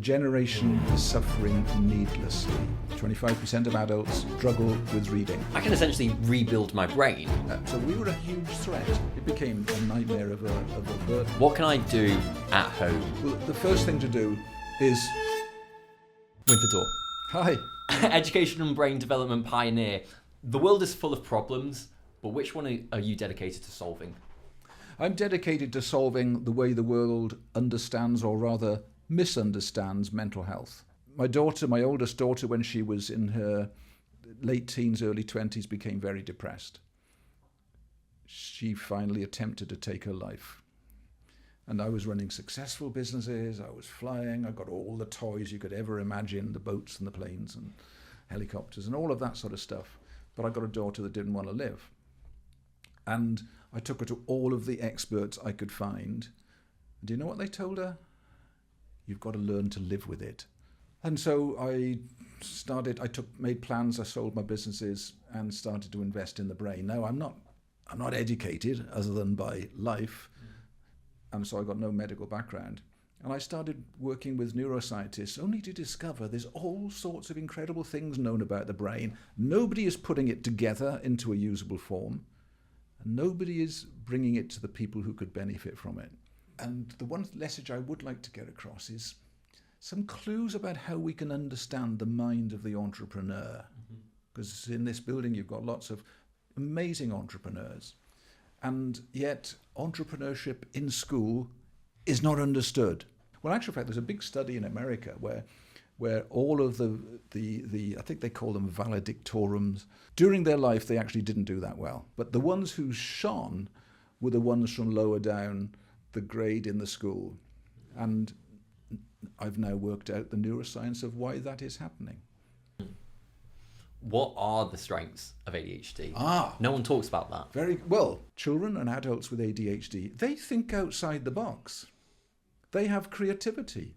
generation is suffering needlessly. 25% of adults struggle with reading. I can essentially rebuild my brain. So we were a huge threat. It became a nightmare of a burden. What can I do at home? Well, the first thing to do is... Wynford Dore. Hi. Education and brain development pioneer. The world is full of problems, but which one are you dedicated to solving? I'm dedicated to solving the way the world understands, or rather misunderstands, mental health. My oldest daughter, when she was in her late teens, early 20s, became very depressed. She finally attempted to take her life. And I was running successful businesses, I was flying, I got all the toys you could ever imagine, the boats and the planes and helicopters and all of that sort of stuff. But I got a daughter that didn't want to live. And I took her to all of the experts I could find. Do you know what they told her? You've got to learn to live with it. And so I made plans, I sold my businesses and started to invest in the brain. Now, I'm not educated other than by life. And so I got no medical background. And I started working with neuroscientists only to discover there's all sorts of incredible things known about the brain. Nobody is putting it together into a usable form. And nobody is bringing it to the people who could benefit from it. And the one message I would like to get across is some clues about how we can understand the mind of the entrepreneur. Because in this building you've got lots of amazing entrepreneurs. And yet entrepreneurship in school is not understood. Well, in actual fact, there's a big study in America where all of the I think they call them valedictorians, during their life they actually didn't do that well. But the ones who shone were the ones from lower down the grade in the school. And I've now worked out the neuroscience of why that is happening. What are the strengths of ADHD? No one talks about that. Very well. Children and adults with ADHD, they think outside the box. They have creativity.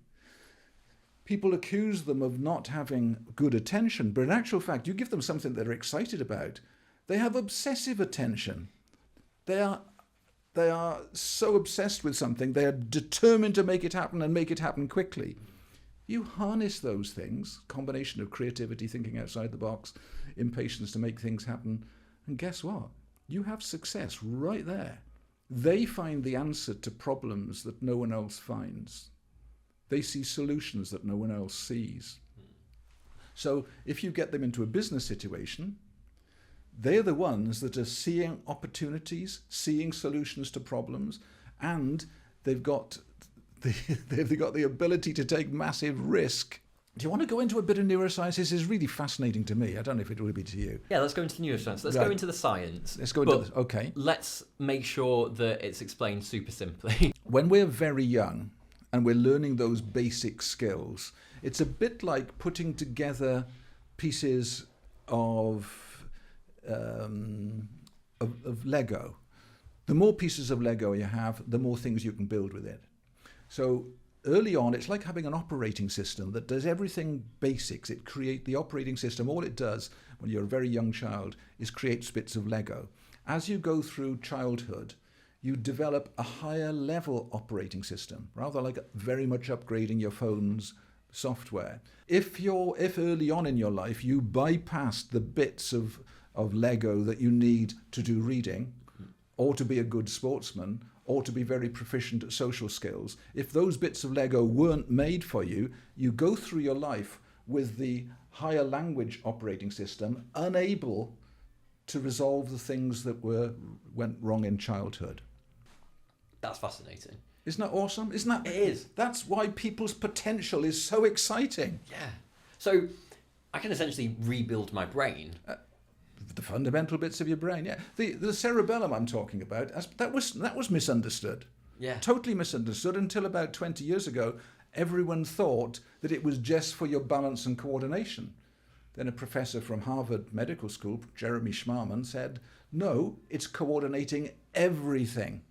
People accuse them of not having good attention, but in actual fact, you give them something they're excited about, they have obsessive attention. They are so obsessed with something, they are determined to make it happen and make it happen quickly. You harness those things, combination of creativity, thinking outside the box, impatience to make things happen, and guess what? You have success right there. They find the answer to problems that no one else finds. They see solutions that no one else sees. So if you get them into a business situation, they're the ones that are seeing opportunities, seeing solutions to problems, and they've got the ability to take massive risk. Do you want to go into a bit of neuroscience? This is really fascinating to me. I don't know if it will be to you. Yeah, let's go into the neuroscience. Let's go into the science. Let's go into this. Okay. Let's make sure that it's explained super simply. When we're very young and we're learning those basic skills, it's a bit like putting together pieces of Lego. The more pieces of Lego you have, the more things you can build with it. So early on, it's like having an operating system that does everything basics. It creates the operating system. All it does when you're a very young child is create bits of Lego. As you go through childhood, you develop a higher level operating system, rather like very much upgrading your phone's software. If early on in your life you bypassed the bits of Lego that you need to do reading, or to be a good sportsman, or to be very proficient at social skills, if those bits of Lego weren't made for you, you go through your life with the higher language operating system, unable to resolve the things that went wrong in childhood. That's fascinating. Isn't that awesome? Isn't that? It is. That's why people's potential is so exciting. Yeah. So I can essentially rebuild my brain. The fundamental bits of your brain, yeah. The cerebellum I'm talking about, that was misunderstood. Yeah. Totally misunderstood until about 20 years ago. Everyone thought that it was just for your balance and coordination. Then a professor from Harvard Medical School, Jeremy Schmarman, said, no, it's coordinating everything.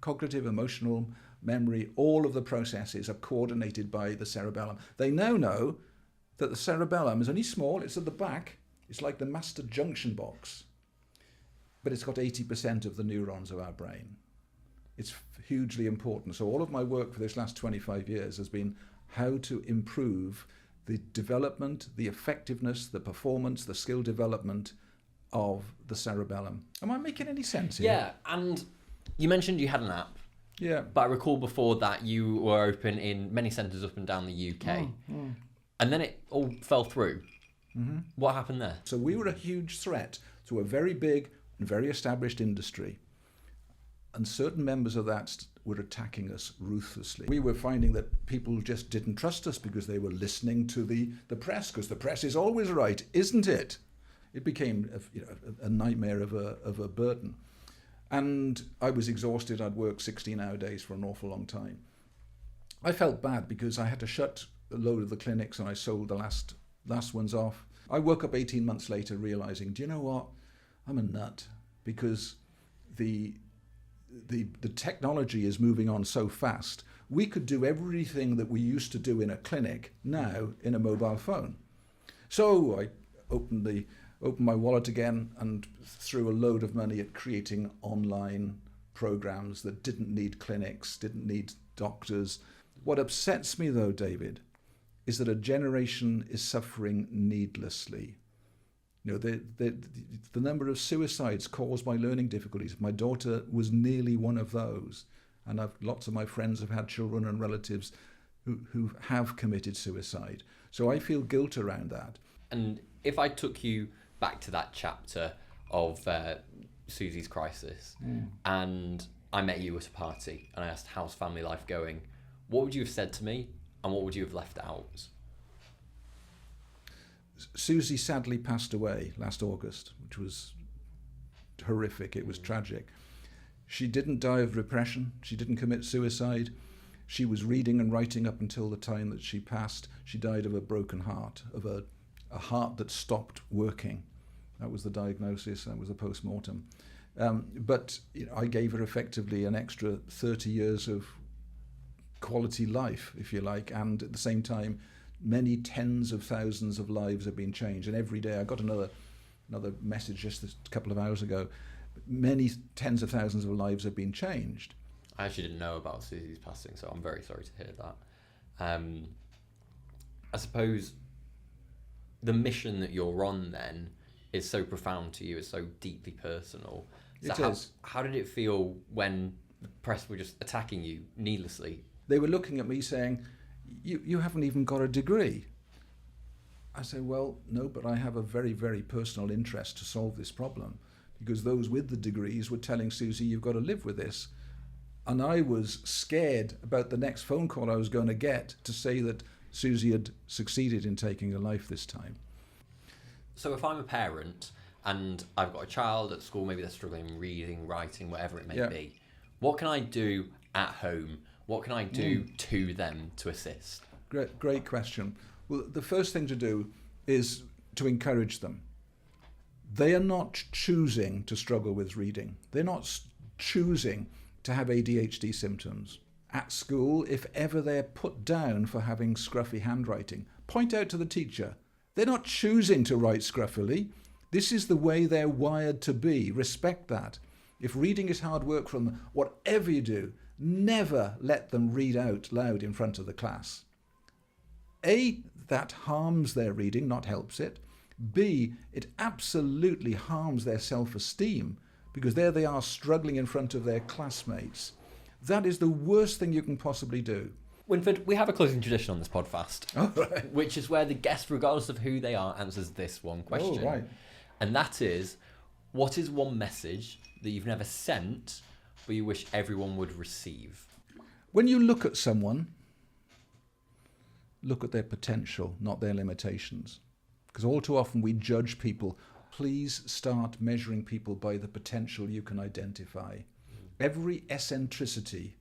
Cognitive, emotional, memory, all of the processes are coordinated by the cerebellum. They now know that the cerebellum is only small, it's at the back. It's like the master junction box, but it's got 80% of the neurons of our brain. It's hugely important. So all of my work for this last 25 years has been how to improve the development, the effectiveness, the performance, the skill development of the cerebellum. Am I making any sense here? Yeah, and you mentioned you had an app. Yeah. But I recall before that you were open in many centres up and down the UK. And then it all fell through. Mm-hmm. What happened there? So we were a huge threat to a very big and very established industry. And certain members of that were attacking us ruthlessly. We were finding that people just didn't trust us because they were listening to the press, because the press is always right, isn't it? It became a nightmare of a burden. And I was exhausted. I'd worked 16-hour days for an awful long time. I felt bad because I had to shut a load of the clinics and I sold the last ones off. I woke up 18 months later realizing, do you know what? I'm a nut, because the technology is moving on so fast. We could do everything that we used to do in a clinic now in a mobile phone. So I opened my wallet again and threw a load of money at creating online programs that didn't need clinics, didn't need doctors. What upsets me though, David, is that a generation is suffering needlessly. You know, the number of suicides caused by learning difficulties. My daughter was nearly one of those. And lots of my friends have had children and relatives who have committed suicide. So I feel guilt around that. And if I took you back to that chapter of Susie's crisis, and I met you at a party and I asked, how's family life going? What would you have said to me and what would you have left out? Susie sadly passed away last August, which was horrific. It was tragic. She didn't die of depression. She didn't commit suicide. She was reading and writing up until the time that she passed. She died of a broken heart, of a heart that stopped working. That was the diagnosis. That was the post-mortem. But I gave her effectively an extra 30 years of quality life, if you like, and at the same time, many tens of thousands of lives have been changed. And every day, I got another message just a couple of hours ago. Many tens of thousands of lives have been changed. I actually didn't know about Susie's passing, so I'm very sorry to hear that. I suppose the mission that you're on then is so profound to you, is so deeply personal. So how did it feel when the press were just attacking you needlessly? They were looking at me saying, you haven't even got a degree. I say, well, no, but I have a very, very personal interest to solve this problem, because those with the degrees were telling Susie, you've got to live with this. And I was scared about the next phone call I was going to get to say that Susie had succeeded in taking her life this time. So if I'm a parent and I've got a child at school, maybe they're struggling reading, writing, whatever it may be, what can I do at home? What can I do to them to assist? Great question. Well, the first thing to do is to encourage them. They are not choosing to struggle with reading. They're not choosing to have ADHD symptoms. At school, if ever they're put down for having scruffy handwriting, point out to the teacher. They're not choosing to write scruffily. This is the way they're wired to be. Respect that. If reading is hard work for them, whatever you do, never let them read out loud in front of the class. A, that harms their reading, not helps it. B, it absolutely harms their self-esteem, because there they are struggling in front of their classmates. That is the worst thing you can possibly do. Wynford, we have a closing tradition on this podcast, right. which is where the guest, regardless of who they are, answers this one question. Oh, right. And that is, what is one message that you've never sent, but you wish everyone would receive? When you look at someone, look at their potential, not their limitations. Because all too often we judge people. Please start measuring people by the potential you can identify. Every eccentricity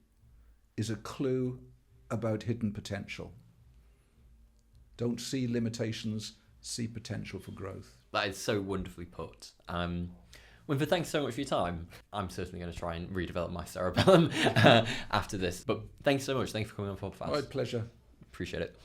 is a clue about hidden potential. Don't see limitations, see potential for growth. That is so wonderfully put. Wynford, thanks so much for your time. I'm certainly going to try and redevelop my cerebellum after this. But thanks so much. Thanks for coming on PodFast. My pleasure. Appreciate it.